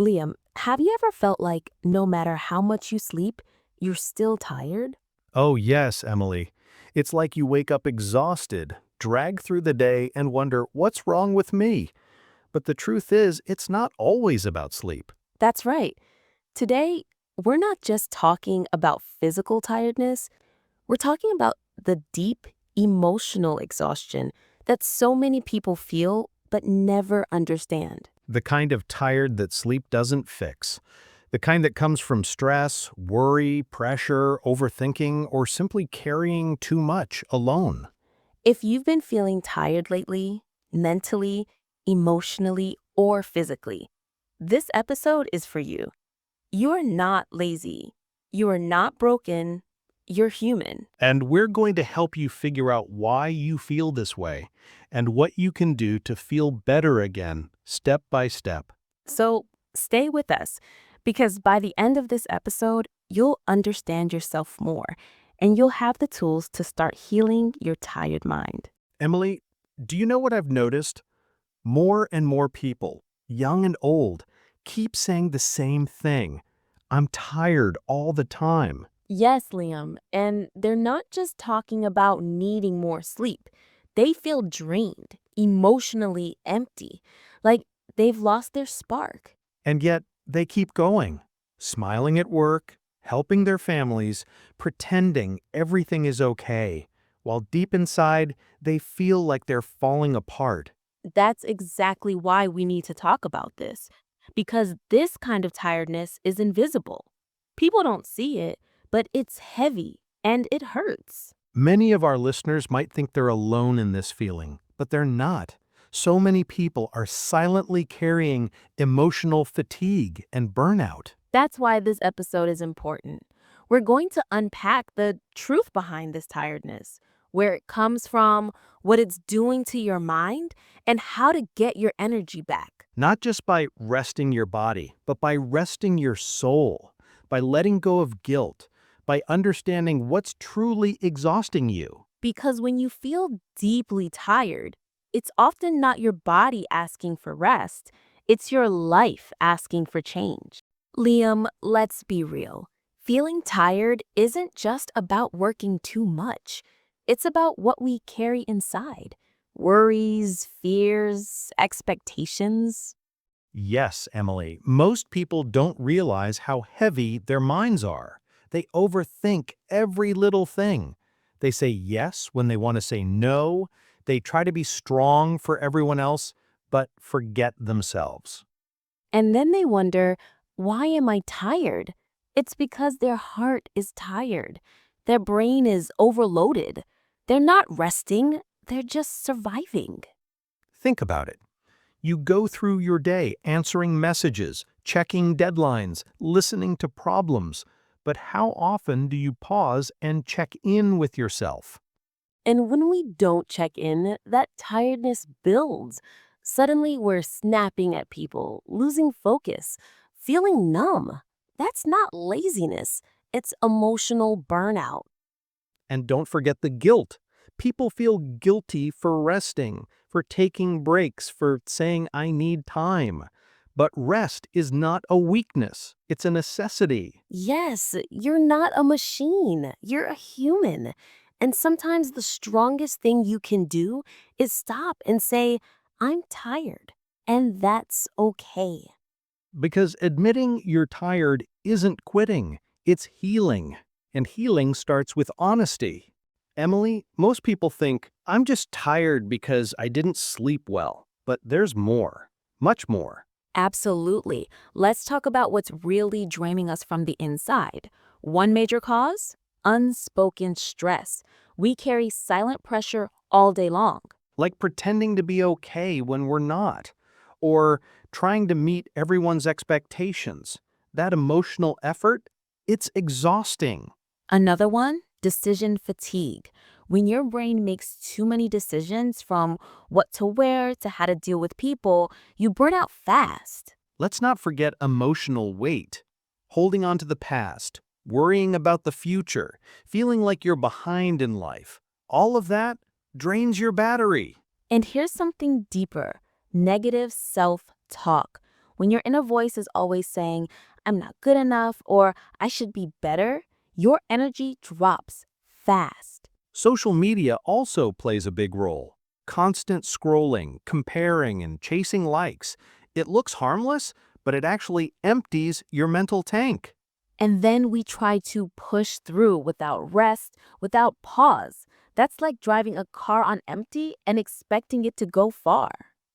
Liam, have you ever felt like no matter how much you sleep, you're still tired? Oh, yes, Emily. It's like you wake up exhausted, drag through the day, and wonder, what's wrong with me? But the truth is, it's not always about sleep. That's right. Today, we're not just talking about physical tiredness, we're talking about the deep emotional exhaustion that so many people feel but never understand. The kind of tired that sleep doesn't fix. The kind that comes from stress, worry, pressure, overthinking, or simply carrying too much alone. If you've been feeling tired lately, mentally, emotionally, or physically, this episode is for you. You're not lazy. You are not broken. You're human. And we're going to help you figure out why you feel this way and what you can do to feel better again, step by step. So stay with us because by the end of this episode, you'll understand yourself more and you'll have the tools to start healing your tired mind. Emily, do you know what I've noticed? More and more people, young and old, keep saying the same thing. I'm tired all the time. Yes, Liam, and they're not just talking about needing more sleep. They feel drained, emotionally empty, like they've lost their spark. And yet, they keep going, smiling at work, helping their families, pretending everything is okay, while deep inside, they feel like they're falling apart. That's exactly why we need to talk about this, because this kind of tiredness is invisible. People don't see it, but it's heavy and it hurts. Many of our listeners might think they're alone in this feeling, but they're not. So many people are silently carrying emotional fatigue and burnout. That's why this episode is important. We're going to unpack the truth behind this tiredness, where it comes from, what it's doing to your mind, and how to get your energy back. Not just by resting your body, but by resting your soul, by letting go of guilt, by understanding what's truly exhausting you. Because when you feel deeply tired, it's often not your body asking for rest, it's your life asking for change. Liam, let's be real. Feeling tired isn't just about working too much. It's about what we carry inside. Worries, fears, expectations. Yes, Emily, most people don't realize how heavy their minds are. They overthink every little thing. They say yes when they want to say no. They try to be strong for everyone else, but forget themselves. And then they wonder, why am I tired? It's because their heart is tired. Their brain is overloaded. They're not resting, they're just surviving. Think about it. You go through your day answering messages, checking deadlines, listening to problems. But how often do you pause and check in with yourself? And when we don't check in, that tiredness builds. Suddenly, we're snapping at people, losing focus, feeling numb. That's not laziness, it's emotional burnout. And don't forget the guilt. People feel guilty for resting, for taking breaks, for saying, I need time. But rest is not a weakness, it's a necessity. Yes, you're not a machine, you're a human. And sometimes the strongest thing you can do is stop and say, I'm tired. And that's okay. Because admitting you're tired isn't quitting, it's healing. And healing starts with honesty. Emily, most people think, I'm just tired because I didn't sleep well. But there's more, much more. Absolutely. Let's talk about what's really draining us from the inside. One major cause? Unspoken stress. We carry silent pressure all day long. Like pretending to be okay when we're not, or trying to meet everyone's expectations. That emotional effort, it's exhausting. Another one? Decision fatigue. When your brain makes too many decisions from what to wear to how to deal with people, you burn out fast. Let's not forget emotional weight. Holding on to the past, worrying about the future, feeling like you're behind in life. All of that drains your battery. And here's something deeper: negative self talk. When your inner voice is always saying, I'm not good enough or I should be better, your energy drops fast. Social media also plays a big role. Constant scrolling, comparing, and chasing likes. It looks harmless, but it actually empties your mental tank. And then we try to push through without rest, without pause. That's like driving a car on empty and expecting it to go far.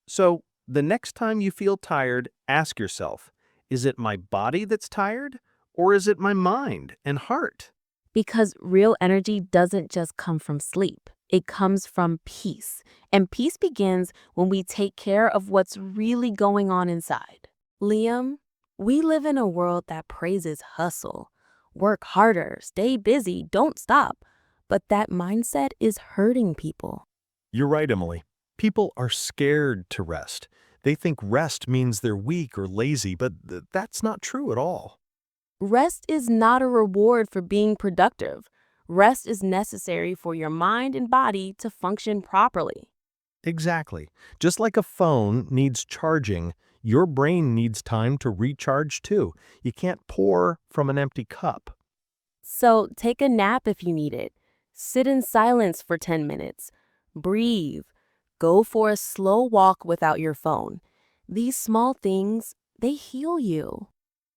So, the next time you feel tired, ask yourself, is it my body that's tired? Or is it my mind and heart? Because real energy doesn't just come from sleep, it comes from peace. And peace begins when we take care of what's really going on inside. Liam, we live in a world that praises hustle. Work harder, stay busy, don't stop. But that mindset is hurting people. You're right, Emily. People are scared to rest. They think rest means they're weak or lazy, but that's not true at all. Rest is not a reward for being productive. Rest is necessary for your mind and body to function properly. Exactly. Just like a phone needs charging, your brain needs time to recharge too. You can't pour from an empty cup. So take a nap if you need it. Sit in silence for 10 minutes. Breathe. Go for a slow walk without your phone. These small things, they heal you.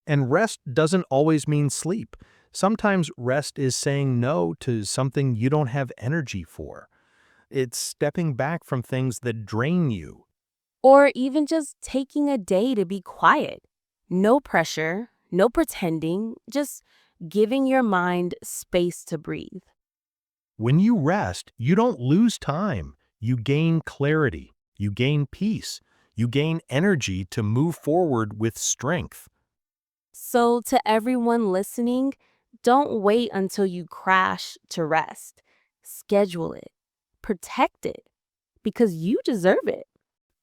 And rest doesn't always mean sleep. Sometimes rest is saying no to something you don't have energy for. It's stepping back from things that drain you. Or even just taking a day to be quiet. No pressure, no pretending, just giving your mind space to breathe. When you rest, you don't lose time. You gain clarity. You gain peace. You gain energy to move forward with strength. So, to everyone listening, don't wait until you crash to rest. Schedule it, protect it, because you deserve it.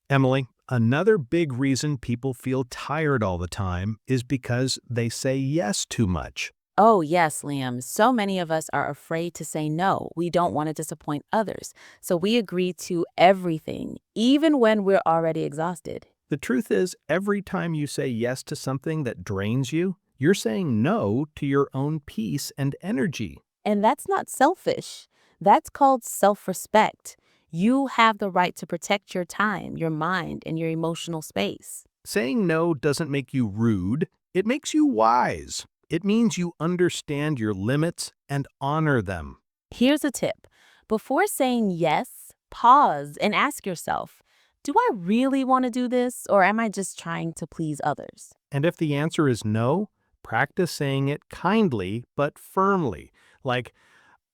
Emily, another big reason people feel tired all the time is because they say yes too much. Oh, yes, Liam. So many of us are afraid to say no. We don't want to disappoint others. So we agree to everything, even when we're already exhausted. The truth is, every time you say yes to something that drains you, you're saying no to your own peace and energy. And that's not selfish. That's called self respect. You have the right to protect your time, your mind, and your emotional space. Saying no doesn't make you rude, it makes you wise. It means you understand your limits and honor them. Here's a tip. Before saying yes, pause and ask yourself, do I really want to do this or am I just trying to please others? And if the answer is no, practice saying it kindly but firmly, like,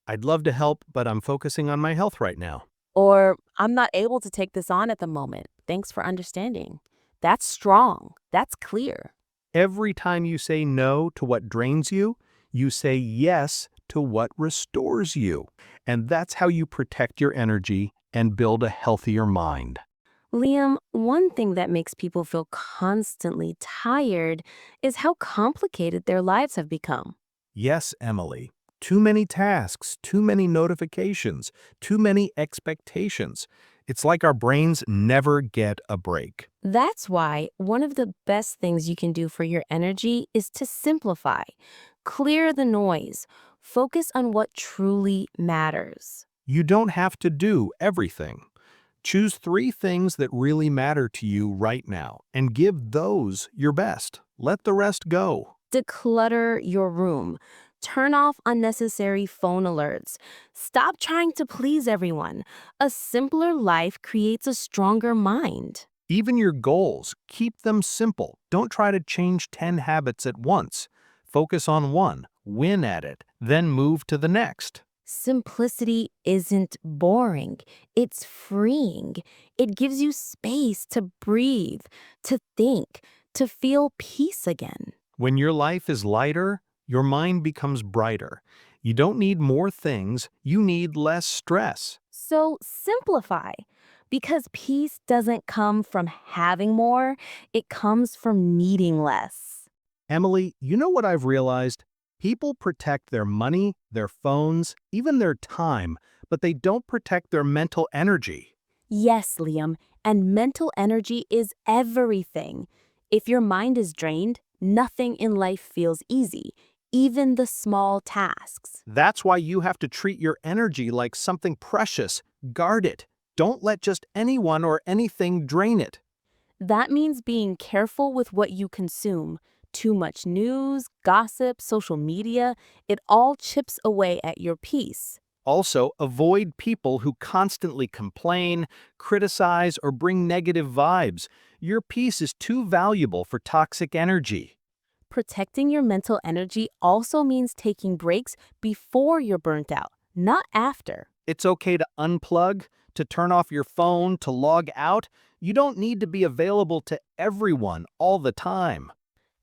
I'd love to help, but I'm focusing on my health right now. Or I'm not able to take this on at the moment. Thanks for understanding. That's strong. That's clear. Every time you say no to what drains you, you say yes to what restores you. And that's how you protect your energy and build a healthier mind. Liam, one thing that makes people feel constantly tired is how complicated their lives have become. Yes, Emily. Too many tasks, too many notifications, too many expectations. It's like our brains never get a break. That's why one of the best things you can do for your energy is to simplify, clear the noise, focus on what truly matters. You don't have to do everything. Choose 3 things that really matter to you right now and give those your best. Let the rest go. Declutter your room. Turn off unnecessary phone alerts. Stop trying to please everyone. A simpler life creates a stronger mind. Even your goals, keep them simple. Don't try to change 10 habits at once. Focus on one, win at it, then move to the next. Simplicity isn't boring, it's freeing. It gives you space to breathe, to think, to feel peace again. When your life is lighter, your mind becomes brighter. You don't need more things, you need less stress. So simplify, because peace doesn't come from having more, it comes from needing less. Emily, you know what I've realized? People protect their money, their phones, even their time, but they don't protect their mental energy. Yes, Liam, and mental energy is everything. If your mind is drained, nothing in life feels easy, even the small tasks. That's why you have to treat your energy like something precious. Guard it. Don't let just anyone or anything drain it. That means being careful with what you consume. Too much news, gossip, social media, it all chips away at your peace. Also, avoid people who constantly complain, criticize, or bring negative vibes. Your peace is too valuable for toxic energy. Protecting your mental energy also means taking breaks before you're burnt out, not after. It's okay to unplug, to turn off your phone, to log out. You don't need to be available to everyone all the time.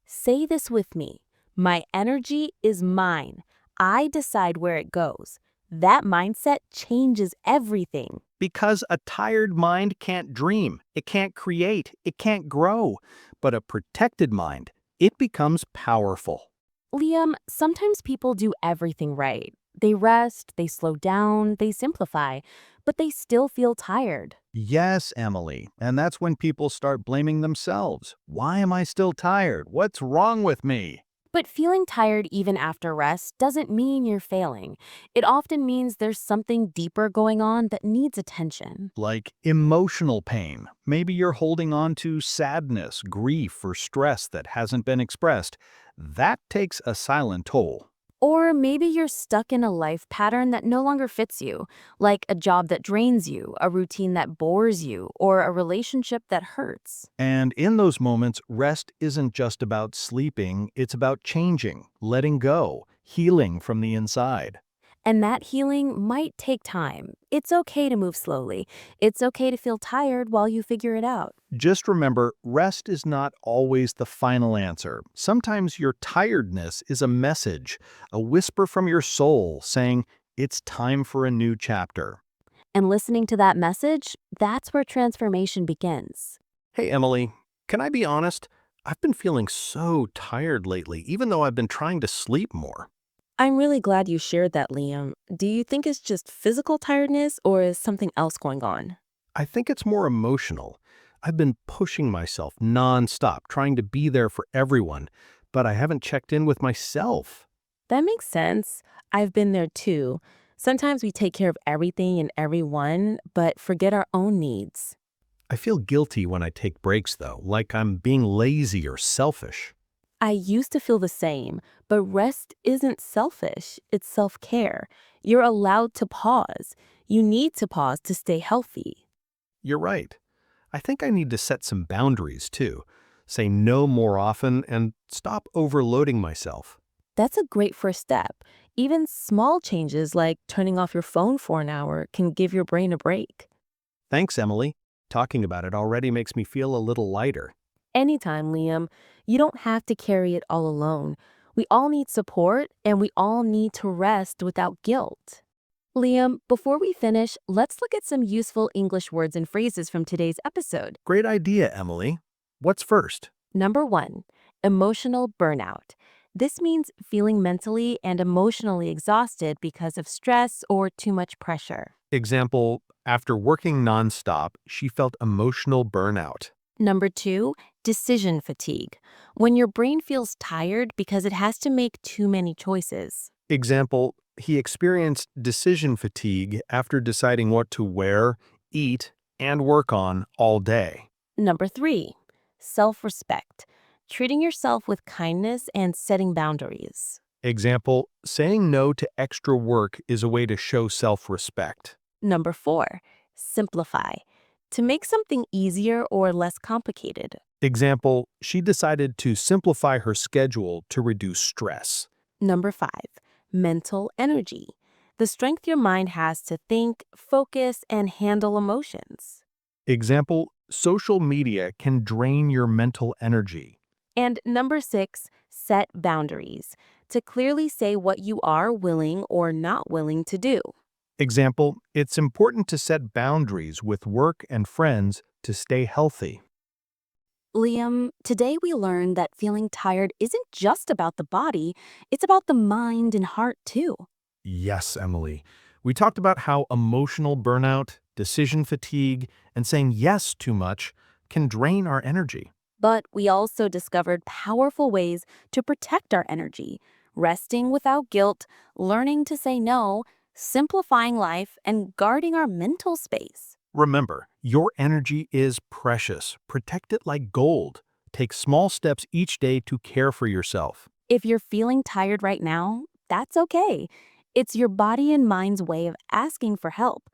Say this with me. My energy is mine. I decide where it goes. That mindset changes everything. Because a tired mind can't dream, it can't create, it can't grow. But a protected mind, it becomes powerful. Liam, sometimes people do everything right. They rest, they slow down, they simplify, but they still feel tired. Yes, Emily. And that's when people start blaming themselves. Why am I still tired? What's wrong with me? But feeling tired even after rest doesn't mean you're failing. It often means there's something deeper going on that needs attention. Like emotional pain. Maybe you're holding on to sadness, grief, or stress that hasn't been expressed. That takes a silent toll. Or maybe you're stuck in a life pattern that no longer fits you, like a job that drains you, a routine that bores you, or a relationship that hurts. And in those moments, rest isn't just about sleeping, it's about changing, letting go, healing from the inside. And that healing might take time. It's okay to move slowly. It's okay to feel tired while you figure it out. Just remember, rest is not always the final answer. Sometimes your tiredness is a message, a whisper from your soul saying, it's time for a new chapter. And listening to that message, that's where transformation begins. Hey, Emily, can I be honest? I've been feeling so tired lately, even though I've been trying to sleep more. I'm really glad you shared that, Liam. Do you think it's just physical tiredness or is something else going on? I think it's more emotional. I've been pushing myself nonstop, trying to be there for everyone, but I haven't checked in with myself. That makes sense. I've been there too. Sometimes we take care of everything and everyone, but forget our own needs. I feel guilty when I take breaks, though, like I'm being lazy or selfish. I used to feel the same, but rest isn't selfish, it's self care. You're allowed to pause. You need to pause to stay healthy. You're right. I think I need to set some boundaries, too. Say no more often and stop overloading myself. That's a great first step. Even small changes like turning off your phone for an hour can give your brain a break. Thanks, Emily. Talking about it already makes me feel a little lighter. Anytime, Liam. You don't have to carry it all alone. We all need support and we all need to rest without guilt. Liam, before we finish, let's look at some useful English words and phrases from today's episode. Great idea, Emily. What's first? Number 1, emotional burnout. This means feeling mentally and emotionally exhausted because of stress or too much pressure. Example, after working nonstop, she felt emotional burnout. Number 2, decision fatigue. When your brain feels tired because it has to make too many choices. Example, he experienced decision fatigue after deciding what to wear, eat, and work on all day. Number 3, self-respect. Treating yourself with kindness and setting boundaries. Example, saying no to extra work is a way to show self-respect. Number 4, simplify. To make something easier or less complicated. Example, she decided to simplify her schedule to reduce stress. Number 5, mental energy. The strength your mind has to think, focus, and handle emotions. Example, social media can drain your mental energy. And number 6, set boundaries. To clearly say what you are willing or not willing to do. Example, it's important to set boundaries with work and friends to stay healthy. Liam, today we learned that feeling tired isn't just about the body, it's about the mind and heart too. Yes, Emily. We talked about how emotional burnout, decision fatigue, and saying yes too much can drain our energy. But we also discovered powerful ways to protect our energy, resting without guilt, learning to say no, simplifying life, and guarding our mental space. Remember, your energy is precious. Protect it like gold. Take small steps each day to care for yourself. If you're feeling tired right now, that's okay. It's your body and mind's way of asking for help.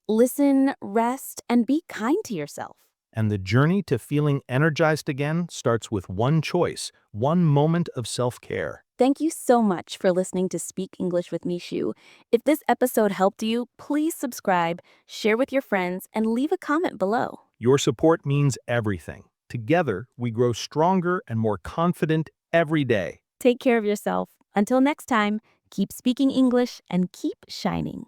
Listen, rest, and be kind to yourself. And the journey to feeling energized again starts with one choice, one moment of self-care. Thank you so much for listening to Speak English with Mishu. If this episode helped you, please subscribe, share with your friends, and leave a comment below. Your support means everything. Together, we grow stronger and more confident every day. Take care of yourself. Until next time, keep speaking English and keep shining.